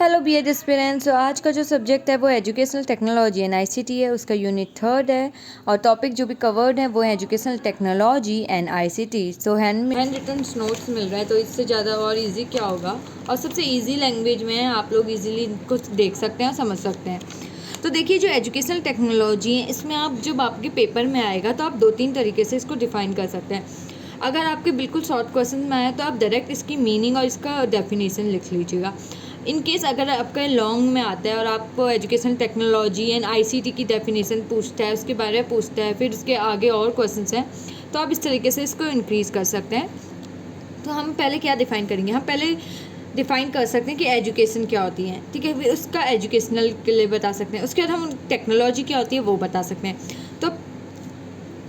Hello BEd aspirants. आज का जो सब्जेक्ट है वो एजुकेशनल टेक्नोलॉजी एंड आईसीटी है। उसका यूनिट 3 है और टॉपिक जो भी कवर्ड है वो है एजुकेशनल टेक्नोलॉजी एंड आईसीटी। तो हैंड रिटन नोट्स मिल रहा है, तो इससे ज़्यादा और इजी क्या होगा। और सबसे इजी लैंग्वेज में है, आप लोग इजीली कुछ देख सकते हैं और समझ सकते हैं। तो देखिए, जो एजुकेशनल टेक्नोलॉजी है इसमें आप जब आपके पेपर में आएगा तो आप 2-3 तरीके से इसको डिफ़ाइन कर सकते हैं। अगर आपके बिल्कुल शॉर्ट क्वेश्चन में आया तो आप डायरेक्ट इसकी मीनिंग और इसका डेफिनेशन लिख लीजिएगा। इन केस अगर आपका लॉन्ग में आता है और आपको एजुकेशन टेक्नोलॉजी एंड आईसीटी की डेफिनेशन पूछता है, उसके बारे में पूछता है, फिर उसके आगे और क्वेश्चंस हैं, तो आप इस तरीके से इसको इंक्रीज़ कर सकते हैं। तो हम पहले क्या डिफ़ाइन करेंगे, हम पहले डिफ़ाइन कर सकते हैं कि एजुकेशन क्या होती है, ठीक है, फिर उसका एजुकेशनल के लिए बता सकते हैं। उसके बाद हम टेक्नोलॉजी क्या होती है वो बता सकते हैं। तो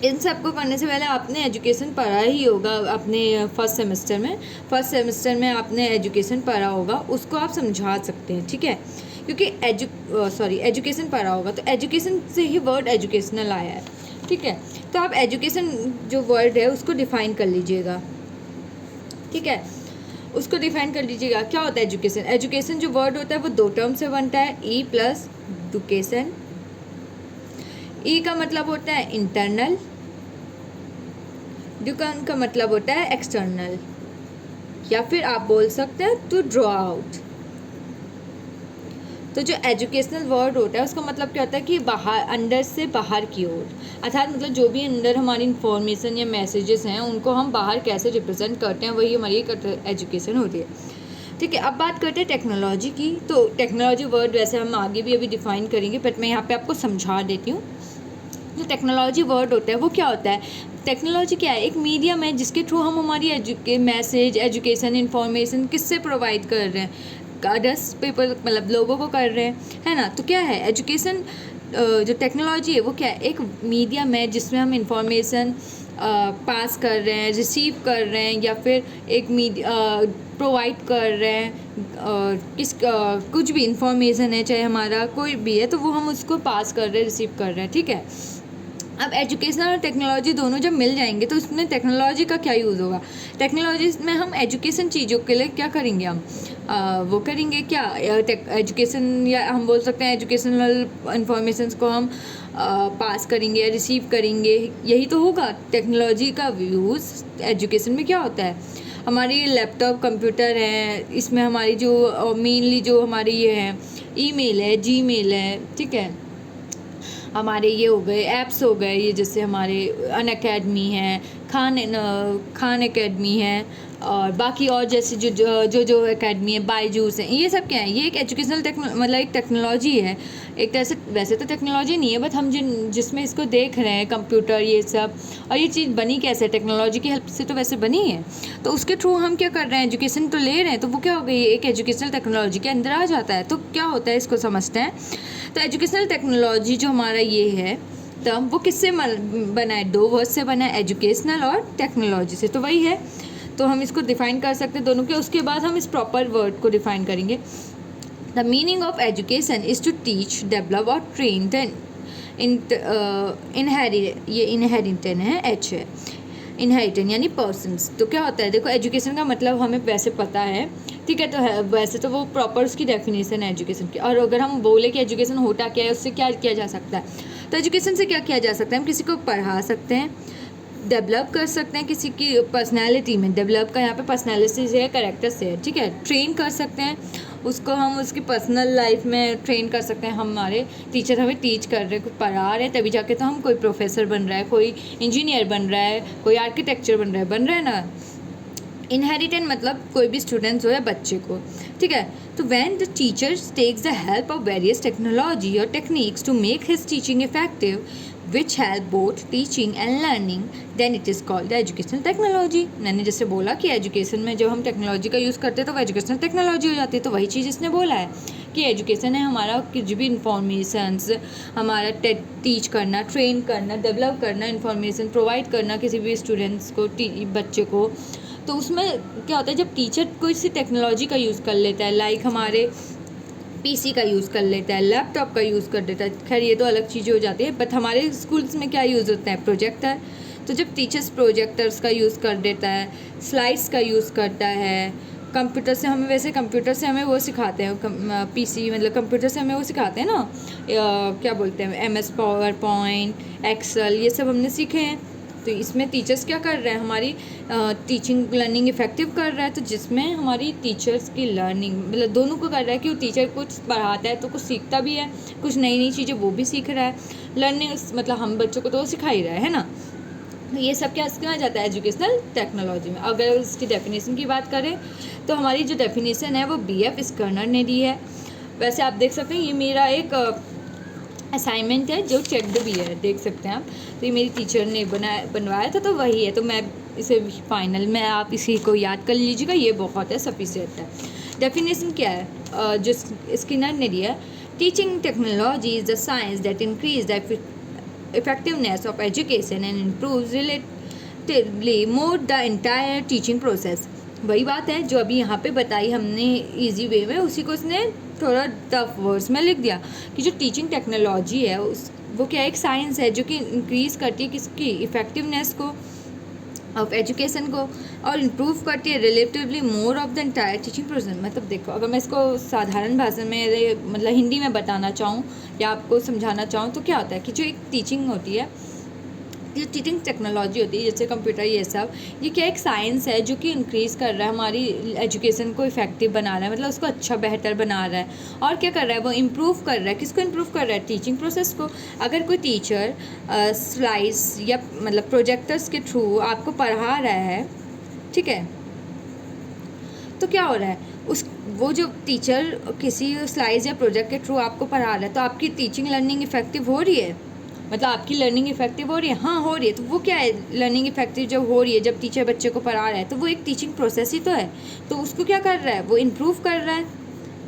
इन सब को करने से पहले आपने एजुकेशन पढ़ा ही होगा अपने फर्स्ट सेमेस्टर में आपने एजुकेशन पढ़ा होगा, उसको आप समझा सकते हैं, ठीक है, क्योंकि एजुकेशन पढ़ा होगा तो एजुकेशन से ही वर्ड एजुकेशनल आया है, ठीक है। तो आप एजुकेशन जो वर्ड है उसको डिफ़ाइन कर लीजिएगा, ठीक है, उसको डिफ़ाइन कर लीजिएगा। क्या होता है एजुकेशन? एजुकेशन जो वर्ड होता है वो 2 टर्म से बनता है, ई प्लस डुकेशन। ई का मतलब होता है इंटरनल, डुकन का मतलब होता है एक्सटर्नल, या फिर आप बोल सकते हैं टू ड्रॉ आउट। तो जो एजुकेशनल वर्ड होता है उसका मतलब क्या होता है कि बाहर, अंदर से बाहर की ओर, अर्थात मतलब जो भी अंदर हमारी इंफॉर्मेशन या मैसेजेस हैं उनको हम बाहर कैसे रिप्रेजेंट करते हैं, वही हमारी एजुकेशन होती है, ठीक है। अब बात करते हैं टेक्नोलॉजी की। तो टेक्नोलॉजी वर्ड वैसे हम आगे भी अभी डिफ़ाइन करेंगे, बट मैं यहाँ पे आपको समझा देती हूँ। जो टेक्नोलॉजी वर्ड होता है वो क्या होता है? टेक्नोलॉजी क्या है? एक मीडियम है जिसके थ्रू हम हमारी मैसेज, एजुकेशन, इन्फॉर्मेशन किससे प्रोवाइड कर रहे हैं, अदर्स पीपल, मतलब लोगों को कर रहे हैं, है ना। तो क्या है एजुकेशन? जो टेक्नोलॉजी है वो क्या है? एक मीडियम है जिसमें हम इंफॉर्मेशन पास कर रहे हैं, रिसीव कर रहे हैं, या फिर एक प्रोवाइड कर रहे हैं। कुछ भी इंफॉर्मेशन है, चाहे हमारा कोई भी है, तो वो हम उसको पास कर रहे हैं, रिसीव कर रहे हैं, ठीक है। अब एजुकेशनल और टेक्नोलॉजी दोनों जब मिल जाएंगे तो उसमें टेक्नोलॉजी का क्या यूज़ होगा? टेक्नोलॉजी में हम एजुकेशन चीज़ों के लिए क्या करेंगे, हम वो करेंगे क्या, एजुकेशन, या हम बोल सकते हैं एजुकेशनल इंफॉर्मेशंस को हम पास करेंगे या रिसीव करेंगे, यही तो होगा। टेक्नोलॉजी का यूज़ एजुकेशन में क्या होता है? हमारी लैपटॉप, कंप्यूटर है, इसमें हमारी जो मेनली जो हमारी ये है, ईमेल है, जीमेल है, ठीक है, हमारे ये हो गए ऐप्स हो गए, ये जैसे हमारे अनअकैडमी है, खान अकेडमी है, और बाकी और जैसे जो अकेडमी है, बायजूस है, ये सब क्या है? ये एक एजुकेशनल मतलब एक टेक्नोलॉजी है एक तरह से। वैसे तो टेक्नोलॉजी नहीं है, बट हम जिसमें इसको देख रहे हैं, कंप्यूटर, ये सब, और ये चीज़ बनी कैसे? टेक्नोलॉजी की हेल्प से तो वैसे बनी है। तो उसके थ्रू हम क्या कर रहे हैं? एजुकेशन तो ले रहे हैं, तो वो क्या हो गई? एक एजुकेशनल टेक्नोलॉजी के अंदर आ जाता है। तो क्या होता है इसको समझते हैं। तो एजुकेशनल टेक्नोलॉजी जो हमारा ये है टर्म, वो किससे बना है? 2 वर्ड से बना है, एजुकेशनल और टेक्नोलॉजी से, तो वही है। तो हम इसको डिफ़ाइन कर सकते हैं दोनों के। उसके बाद हम इस प्रॉपर वर्ड को डिफ़ाइन करेंगे। The meaning of education is to teach, develop और ट्रेन द इनहेरिटेन है, एच है, इनहेरिटेन यानी पर्सन्स। तो क्या होता है? देखो, एजुकेशन का मतलब हमें वैसे पता है, ठीक है, तो है वैसे तो वो प्रॉपर उसकी डेफिनेशन है एजुकेशन की। और अगर हम बोले कि एजुकेशन होता क्या है, उससे क्या किया जा सकता है, तो एजुकेशन से क्या किया जा सकता है? हम किसी को पढ़ा सकते हैं, डेवलप कर सकते हैं किसी की पर्सनैलिटी में, डेवलप का यहाँ पे पर्सनैलिटी से है, कैरेक्टर से है, ठीक है। ट्रेन कर सकते हैं उसको, हम उसकी पर्सनल लाइफ में ट्रेन कर सकते हैं। हमारे टीचर हमें टीच कर रहे हैं, कुछ पढ़ा रहे हैं, तभी जाके तो हम कोई प्रोफेसर बन रहा है, कोई इंजीनियर बन रहा है, कोई आर्किटेक्चर बन रहा है ना। इनहेरिटेंट मतलब कोई भी स्टूडेंट्स हो या बच्चे को, ठीक है। तो when the teachers takes the help of various technology और techniques to make his teaching effective which help both teaching and learning, then it is called the educational technology। मैंने जैसे बोला कि एजुकेशन में जब हम टेक्नोलॉजी का यूज़ करते हैं तो वो एजुकेशनल टेक्नोलॉजी हो जाती है। तो वही चीज़ इसने बोला है कि एजुकेशन है हमारा कुछ भी इंफॉर्मेशंस, हमारा टीच करना, ट्रेन करना, डेवलप करना, इन्फॉर्मेशन प्रोवाइड करना किसी भी स्टूडेंट्स को, बच्चे को। तो उसमें क्या होता है, जब टीचर कोई सी टेक्नोलॉजी का यूज़ कर लेता है, लाइक हमारे पीसी का यूज़ कर लेता है, लैपटॉप का यूज़ कर देता है, खैर ये तो अलग चीज़ें हो जाती है, बट हमारे स्कूल्स में क्या यूज़ होता है? प्रोजेक्टर। तो जब टीचर्स प्रोजेक्टर्स का यूज़ कर देता है, स्लाइड्स का यूज़ करता है, कंप्यूटर से हमें वो सिखाते हैं, पीसी मतलब कंप्यूटर से हमें वो सिखाते हैं ना, क्या बोलते हैं, एमएस पावर पॉइंट, एक्सेल, ये सब हमने सीखे हैं। तो इसमें टीचर्स क्या कर रहे हैं, हमारी टीचिंग लर्निंग इफेक्टिव कर रहा है, तो जिसमें हमारी टीचर्स की लर्निंग मतलब दोनों को कर रहा है कि वो टीचर कुछ पढ़ाता है तो कुछ सीखता भी है, कुछ नई नई चीज़ें वो भी सीख रहा है। लर्निंग मतलब हम बच्चों को तो सिखा ही रहा है ना। तो ये सब क्या कहा जाता है एजुकेशनल टेक्नोलॉजी में। अगर इसकी डेफिनेशन की बात करें तो हमारी जो डेफिनेशन है वो BF स्कर्नर ने दी है। वैसे आप देख सकते हैं ये मेरा एक असाइनमेंट है जो चेक्ड भी है, देख सकते हैं आप। तो ये मेरी टीचर ने बनवाया था, तो वही है। तो मैं इसे फाइनल में आप इसी को याद कर लीजिएगा, ये बहुत है, सफिशिएंट है। डेफिनेशन क्या है जो स्किनर ने दिया है, teaching technology is the science that increase the effectiveness of education and improves relatively more the entire teaching process। वही बात है जो अभी यहाँ पे बताई हमने इजी वे में, उसी को उसने थोड़ा टफ वर्ड्स में लिख दिया कि जो टीचिंग टेक्नोलॉजी है वो क्या एक साइंस है जो कि इंक्रीज़ करती है किसकी इफ़ेक्टिवनेस को ऑफ एजुकेशन को, और इम्प्रूव करती है relatively more of the entire teaching process. मतलब देखो, अगर मैं इसको साधारण भाषा में मतलब हिंदी में बताना चाहूँ या आपको समझाना चाहूँ तो क्या होता है कि जो एक टीचिंग होती है, जो टीचिंग टेक्नोलॉजी होती है जैसे कंप्यूटर ये सब, ये क्या एक साइंस है जो कि इंक्रीज़ कर रहा है हमारी एजुकेशन को इफेक्टिव बना रहा है, मतलब उसको अच्छा बेहतर बना रहा है। और क्या कर रहा है, वो इम्प्रूव कर रहा है, किसको इम्प्रूव कर रहा है, टीचिंग प्रोसेस को। अगर कोई टीचर स्लाइड्स या मतलब प्रोजेक्टर्स के थ्रू आपको पढ़ा रहा है, ठीक है, तो क्या हो रहा है वो जो टीचर किसी स्लाइड्स या प्रोजेक्ट के थ्रू आपको पढ़ा रहा है, तो आपकी टीचिंग लर्निंग इफेक्टिव हो रही है, मतलब आपकी लर्निंग इफेक्टिव हो रही है। हाँ, हो रही है। तो वो क्या है, लर्निंग इफेक्टिव जब हो रही है, जब टीचर बच्चे को पढ़ा रहा है, तो वो एक टीचिंग प्रोसेस ही तो है। तो उसको क्या कर रहा है, वो इम्प्रूव कर रहा है,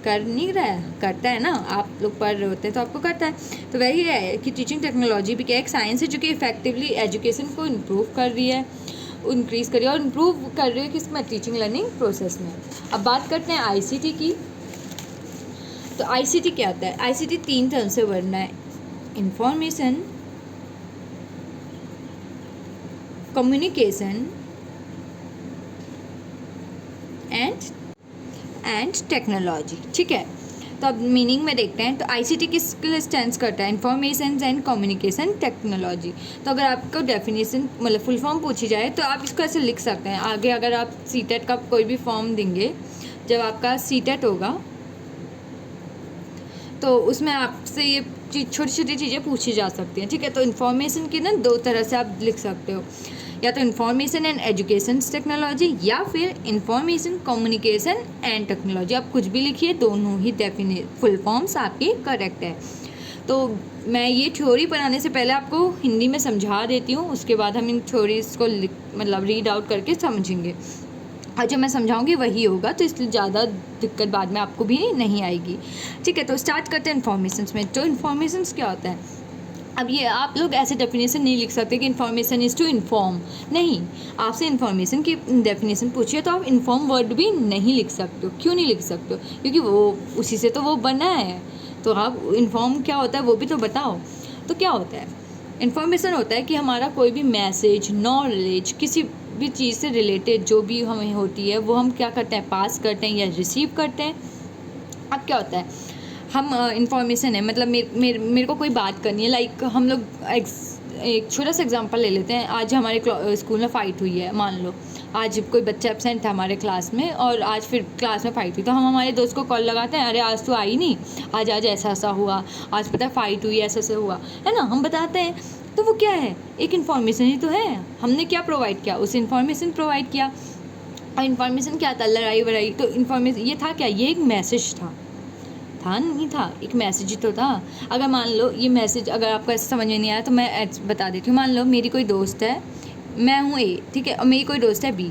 कर नहीं रहा है, करता है ना। आप लोग पढ़ रहे होते हैं तो आपको करता है। तो वही है कि टीचिंग टेक्नोलॉजी भी क्या एक साइंस है जो कि इफेक्टिवली एजुकेशन को इम्प्रूव कर रही है, इंक्रीज़ कर रही है और इम्प्रूव कर रही है किसमें, टीचिंग लर्निंग प्रोसेस में। अब बात करते हैं ICT की। तो ICT क्या होता है, ICT 3 टर्म से बनना है, इंफॉर्मेशन, कम्युनिकेशन एंड टेक्नोलॉजी, ठीक है। तो अब मीनिंग में देखते हैं। तो ICT किसके लिए स्टैंड्स करता है, इंफॉर्मेशन एंड कम्युनिकेशन टेक्नोलॉजी। तो अगर आपको डेफिनेशन मतलब फुल फॉर्म पूछी जाए तो आप इसको ऐसे लिख सकते हैं। आगे अगर आप CTET का कोई भी फॉर्म देंगे, जब आपका CTET होगा तो उसमें आपसे ये छोटी छोटी चीज़ें पूछी जा सकती हैं, ठीक है। तो इन्फॉर्मेशन की ना 2 तरह से आप लिख सकते हो, या तो इन्फॉर्मेशन एंड एजुकेशन टेक्नोलॉजी या फिर इन्फॉर्मेशन कम्युनिकेशन एंड टेक्नोलॉजी। आप कुछ भी लिखिए, दोनों ही फुल फॉर्म्स आपकी करेक्ट है। तो मैं ये थ्योरी पढ़ाने से पहले आपको हिंदी में समझा देती हूँ, उसके बाद हम इन थ्योरीज को मतलब रीड आउट करके समझेंगे, और जो मैं समझाऊंगी वही होगा, तो इसलिए ज़्यादा दिक्कत बाद में आपको भी नहीं आएगी, ठीक है। तो स्टार्ट करते हैं इन्फॉर्मेशंस में। तो इन्फॉर्मेशंस क्या होता है, अब ये आप लोग ऐसे डेफिनेशन नहीं लिख सकते कि इन्फॉर्मेशन इज़ टू इन्फॉर्म, नहीं। आपसे इन्फॉर्मेशन की डेफिनेशन पूछिए तो आप इन्फॉर्म वर्ड भी नहीं लिख सकते हो। क्यों नहीं लिख सकते हो, क्योंकि वो उसी से तो वो बना है। तो आप इन्फॉर्म क्या होता है वो भी तो बताओ। तो क्या होता है, इन्फॉर्मेशन होता है कि हमारा कोई भी मैसेज, नॉलेज, किसी भी चीज़ से रिलेटेड जो भी हमें होती है वो हम क्या करते हैं, पास करते हैं या रिसीव करते हैं। अब क्या होता है, हम इन्फॉर्मेशन है मतलब मेरे को कोई बात करनी है, लाइक हम लोग एक छोटा सा एग्जांपल ले लेते हैं। आज हमारे स्कूल में फ़ाइट हुई है, मान लो आज कोई बच्चा एब्सेंट था हमारे क्लास में, और आज फिर क्लास में फ़ाइट हुई, तो हम हमारे दोस्त को कॉल लगाते हैं, अरे आज तो आई नहीं, आज ऐसा ऐसा हुआ, आज पता है फ़ाइट हुई, ऐसा ऐसा हुआ, है ना, हम बताते हैं। तो वो क्या है, एक इन्फॉर्मेशन ही तो है। हमने क्या प्रोवाइड किया, उस इन्फॉर्मेशन प्रोवाइड किया। और इन्फॉर्मेशन क्या था, लड़ाई वड़ाई, तो इन्फॉर्मेशन ये था क्या, ये एक मैसेज था नहीं था, एक मैसेज ही तो था। अगर मान लो ये मैसेज अगर आपको ऐसे समझ में नहीं आया तो मैं बता देती हूँ। मान लो मेरी कोई दोस्त है, मैं हूँ A, ठीक है, और मेरी कोई दोस्त है B।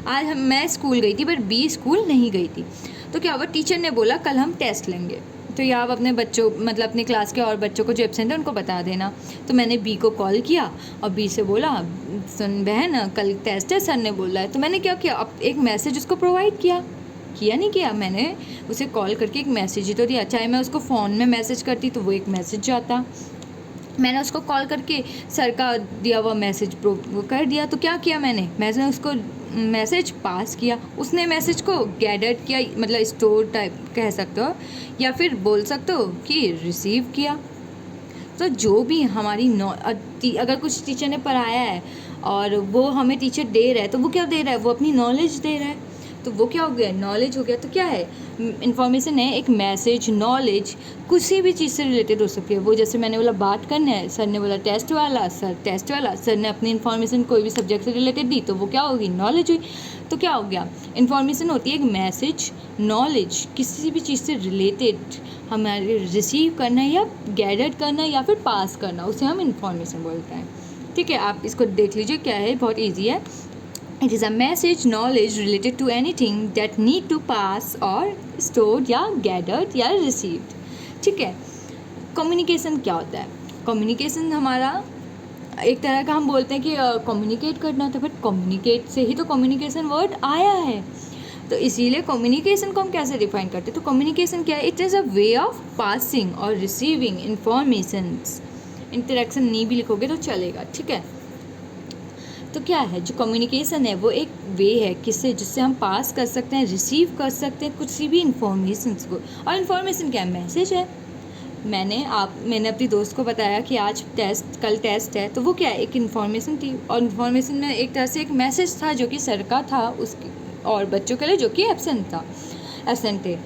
आज मैं स्कूल गई थी बट B स्कूल नहीं गई थी। तो क्या हुआ, टीचर ने बोला कल हम टेस्ट लेंगे, तो ये आप अपने बच्चों मतलब अपनी क्लास के और बच्चों को जो एब्सेंट है उनको बता देना। तो मैंने B को कॉल किया और B से बोला, सुन बहन कल टेस्ट है, सर ने बोला है। तो मैंने क्या किया, अब एक मैसेज उसको प्रोवाइड किया नहीं किया, मैंने उसे कॉल करके एक मैसेज ही तो दिया। चाहे मैं उसको फ़ोन में मैसेज करती तो वो एक मैसेज जाता, मैंने उसको कॉल करके सर का दिया हुआ मैसेज वो कर दिया। तो क्या किया मैंने उसको मैसेज पास किया, उसने मैसेज को गैदर किया, मतलब स्टोर टाइप कह सकते हो, या फिर बोल सकते हो कि रिसीव किया। तो जो भी हमारी अगर कुछ टीचर ने पढ़ाया है और वो हमें टीचर दे रहा है, तो वो क्या दे रहा है, वो अपनी नॉलेज दे रहा है, तो वो क्या हो गया, नॉलेज हो गया। तो क्या है, इन्फॉर्मेशन है, एक मैसेज, नॉलेज किसी भी चीज़ से रिलेटेड हो सकती है। वो जैसे मैंने बोला बात करना है, सर ने बोला टेस्ट वाला, सर ने अपनी इन्फॉर्मेशन कोई भी सब्जेक्ट से रिलेटेड दी, तो वो क्या होगी, नॉलेज हुई। तो क्या हो गया, इन्फॉर्मेशन होती है एक मैसेज, नॉलेज, किसी भी चीज़ से रिलेटेड हमारे रिसीव करना या गैदर करना या फिर पास करना, उसे हम इन्फॉर्मेशन बोलते हैं। ठीक है, आप इसको देख लीजिए क्या है, बहुत ईजी है। It is a message, knowledge related to anything that need to pass और स्टोर या गैदर्ड या रिसीव्ड। ठीक है, कम्युनिकेशन क्या होता है, कम्युनिकेशन हमारा एक तरह का हम बोलते हैं कि कम्युनिकेट करना होता है, बट कम्युनिकेट से ही तो कम्युनिकेशन वर्ड आया है। तो इसीलिए कम्युनिकेशन को हम कैसे डिफाइन करते हैं, तो कम्युनिकेशन क्या है, it is a way of passing और रिसीविंग इंफॉर्मेशंस। इंटरेक्शन नहीं भी लिखोगे तो चलेगा। ठीक है, तो क्या है, जो कम्युनिकेशन है वो एक वे है जिससे हम पास कर सकते हैं, रिसीव कर सकते हैं कुछ भी इंफॉर्मेशंस को। और इन्फॉर्मेशन क्या है, मैसेज है। मैंने अपनी दोस्त को बताया कि आज कल टेस्ट है, तो वो क्या है, एक इन्फॉर्मेशन थी, और इन्फॉर्मेशन में एक तरह से एक मैसेज था जो कि सर का था उसकी और बच्चों के लिए जो कि एब्सेंट थे।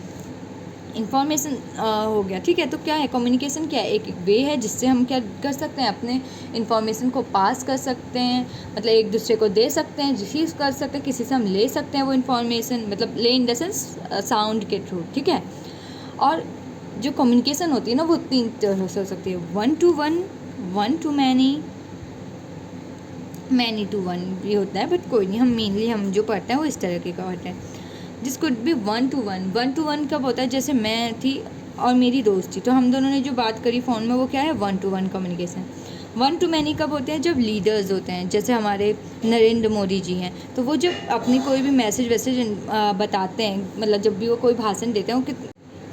इन्फॉर्मेशन हो गया। ठीक है, तो क्या है, कम्युनिकेशन क्या है, एक वे है जिससे हम क्या कर सकते हैं, अपने इन्फॉर्मेशन को पास कर सकते हैं, मतलब एक दूसरे को दे सकते हैं, रिसीव कर सकते हैं, किसी से हम ले सकते हैं वो इन्फॉर्मेशन, मतलब ले इन द सेंस साउंड के थ्रू। ठीक है, और जो कम्युनिकेशन होती है ना वो 3 तरह से हो सकती है, 1 to 1, 1 to many, many to 1 भी होता है, बट कोई नहीं, हम जो पढ़ते हैं वो इस तरह के का होता है, जिस कुड भी 1 to 1। 1 to 1 कब होता है, जैसे मैं थी और मेरी दोस्त थी, तो हम दोनों ने जो बात करी फ़ोन में, वो क्या है, 1 to 1 कम्युनिकेशन। 1 to many कब होते हैं, जब लीडर्स होते हैं, जैसे हमारे नरेंद्र मोदी जी हैं, तो वो जब अपनी कोई भी मैसेज बताते हैं, मतलब जब भी वो कोई भाषण देते हैं,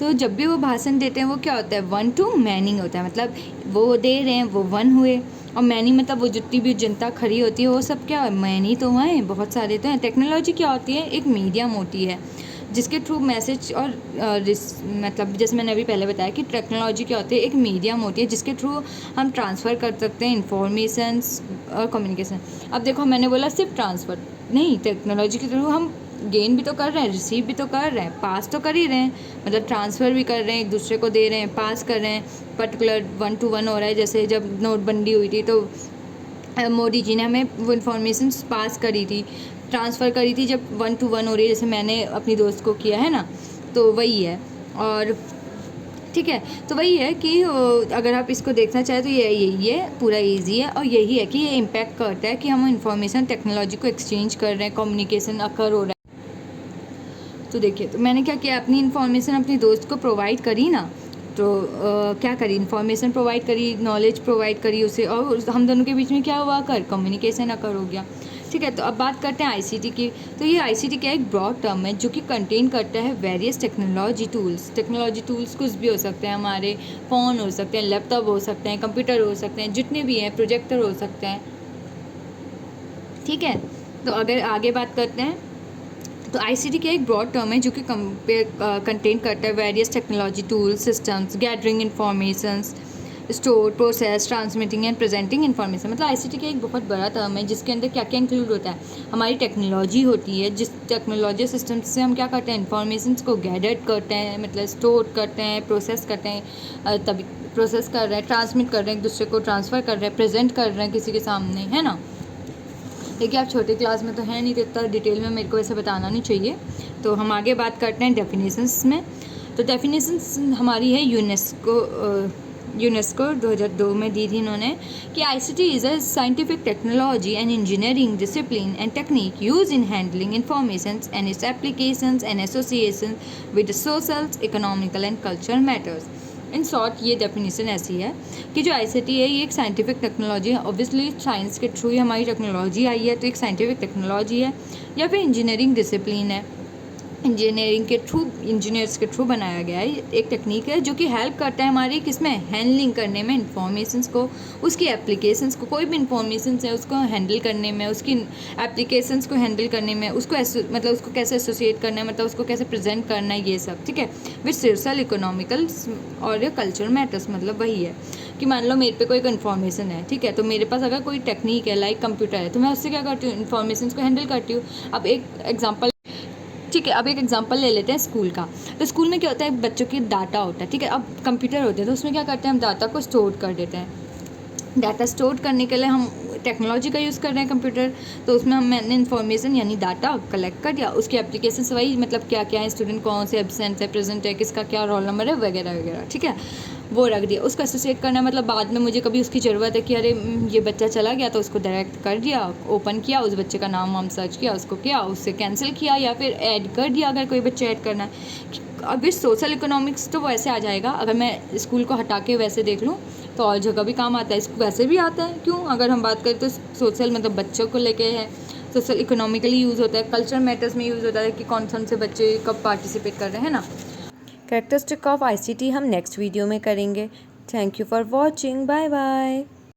तो जब भी वो भाषण देते हैं वो क्या होता है, 1 to many होता है, मतलब वो दे रहे हैं, वो 1 हुए, और मैनी मतलब वो जितनी भी जनता खड़ी होती है वो सब क्या है, मैनी तो वहाँ है, बहुत सारे तो हैं। टेक्नोलॉजी क्या होती है, एक मीडियम होती है जिसके थ्रू मैसेज और मतलब जैसे मैंने अभी पहले बताया कि टेक्नोलॉजी क्या होती है, एक मीडियम होती है जिसके थ्रू हम ट्रांसफ़र कर सकते हैं इन्फॉर्मेशंस और कम्युनिकेशन। अब देखो मैंने बोला सिर्फ ट्रांसफ़र नहीं, टेक्नोलॉजी के थ्रू हम गेन भी तो कर रहे हैं, रिसीव भी तो कर रहे हैं, पास तो कर ही रहे हैं, मतलब ट्रांसफ़र भी कर रहे हैं, एक दूसरे को दे रहे हैं, पास कर रहे हैं। पर्टिकुलर 1 to 1 हो रहा है, जैसे जब नोटबंदी हुई थी तो मोदी जी ने हमें वो इन्फॉर्मेशन पास करी थी, ट्रांसफ़र करी थी, जब 1 to 1 हो रही है, जैसे मैंने अपनी दोस्त को किया है ना, तो वही है। और ठीक है, तो वही है कि अगर आप इसको देखना चाहें तो यही है, पूरा इजी है, और यही है कि ये इम्पैक्ट करता है कि हम इन्फॉर्मेशन टेक्नोलॉजी को एक्सचेंज कर रहे हैं, कम्युनिकेशन अकर हो रहा है। तो देखिए, तो मैंने क्या किया, अपनी इन्फॉर्मेशन अपनी दोस्त को प्रोवाइड करी ना, तो क्या करी, इन्फॉर्मेशन प्रोवाइड करी, नॉलेज प्रोवाइड करी उसे, और हम दोनों के बीच में क्या हुआ, कम्युनिकेशन अकर हो गया। ठीक है, तो अब बात करते हैं आईसीटी की। तो ये आईसीटी क्या एक ब्रॉड टर्म है जो कि कंटेन करता है वेरियस टेक्नोलॉजी टूल्स कुछ भी हो सकते हैं, हमारे फ़ोन हो सकते हैं, लैपटॉप हो सकते हैं, कंप्यूटर हो सकते हैं, जितने भी हैं, प्रोजेक्टर हो सकते हैं। ठीक है, तो अगर आगे बात करते हैं तो आईसीटी क्या एक ब्रॉड टर्म है जो कि कंटेन करता है various technology tools, systems, gathering informations, store, process, transmitting and presenting information. मतलब आईसीटी का एक बहुत बड़ा टर्म है जिसके अंदर क्या क्या इंक्लूड होता है, हमारी टेक्नोलॉजी होती है, जिस टेक्नोलॉजी सिस्टम से हम क्या करते हैं, इन्फॉर्मेशन को गैदर करते हैं, मतलब स्टोर करते हैं, प्रोसेस करते हैं, तभी प्रोसेस कर रहे हैं, ट्रांसमिट कर रहे हैं, एक दूसरे को ट्रांसफ़र कर रहे हैं, प्रेजेंट कर रहे हैं किसी के सामने, है ना। देखिए आप छोटी क्लास में तो है नहीं, तो इतना डिटेल में मेरे को ऐसे बताना नहीं चाहिए। तो हम आगे बात करते हैं डेफिनेशंस में। तो डेफिनेशंस हमारी है यूनेस्को 2002 में दी थी इन्होंने, कि ICT is a scientific technology and engineering discipline and technique use in handling informations and it's applications and association with social, economical and cultural matters. In short ये डेफिनेशन ऐसी है कि जो आईसीटी है ये एक साइंटिफिक टेक्नोलॉजी है, obviously science के थ्रू ही हमारी टेक्नोलॉजी आई है, तो एक साइंटिफिक टेक्नोलॉजी है, या फिर इंजीनियरिंग डिसिप्लिन है, इंजीनियरिंग के थ्रू, इंजीनियर्स के थ्रू बनाया गया है। एक टेक्निक है जो कि हेल्प करता है हमारी किस में, हैंडलिंग करने में, इंफॉर्मेशंस को, उसकी एप्लीकेशंस को, कोई भी इंफॉर्मेशंस है उसको हैंडल करने में, उसकी एप्लीकेशंस को हैंडल करने में, उसको मतलब उसको कैसे एसोसिएट करना है, मतलब उसको कैसे प्रेजेंट करना है, ये सब। ठीक है, विच सोशल, इकोनॉमिकल और कल्चर मैटर्स। मतलब वही है कि मान लो मेरे पे कोई एक इन्फॉर्मेशन है, ठीक है, तो मेरे पास अगर कोई टेक्निक है लाइक कंप्यूटर है, तो मैं उससे क्या करती हूँ, इन्फॉर्मेशन को हैंडल करती हूँ। अब एक एग्जाम्पल, ठीक है, अब एक एग्जांपल ले लेते हैं स्कूल का। तो स्कूल में क्या होता है, बच्चों की डाटा होता है, ठीक है। अब कंप्यूटर होते हैं तो उसमें क्या करते हैं, हम डाटा को स्टोर कर देते हैं। डाटा स्टोर करने के लिए हम टेक्नोलॉजी का यूज़ कर रहे हैं कंप्यूटर, तो उसमें मैंने इन्फॉर्मेशन यानी डाटा कलेक्ट कर दिया। उसकी एप्लीकेशन से वही, मतलब क्या क्या है, स्टूडेंट कौन से एब्सेंट है, प्रेजेंट है, किसका क्या रोल नंबर है, वगैरह वगैरह, ठीक है, वो रख दिया। उसको एसोसिएट करना है, मतलब बाद में मुझे कभी उसकी ज़रूरत है कि अरे ये बच्चा चला गया, तो उसको डायरेक्ट कर दिया, ओपन किया, उस बच्चे का नाम वाम सर्च किया, उसको किया, उससे कैंसिल किया, या फिर ऐड कर दिया अगर कोई बच्चा ऐड करना है। अभी सोशल इकोनॉमिक्स तो वैसे आ जाएगा, अगर मैं स्कूल को हटा के वैसे देख लूँ तो और जगह भी काम आता है, इसको वैसे भी आता है। क्यों, अगर हम बात करें तो सोशल मतलब बच्चों को लेके है, सोशल इकोनॉमिकली यूज़ होता है, कल्चर मैटर्स में यूज़ होता है कि कौन से बच्चे कब पार्टिसिपेट कर रहे हैं ना। कैरेक्टरिस्टिक ऑफ आईसीटी हम नेक्स्ट वीडियो में करेंगे। Thank you for watching, bye bye.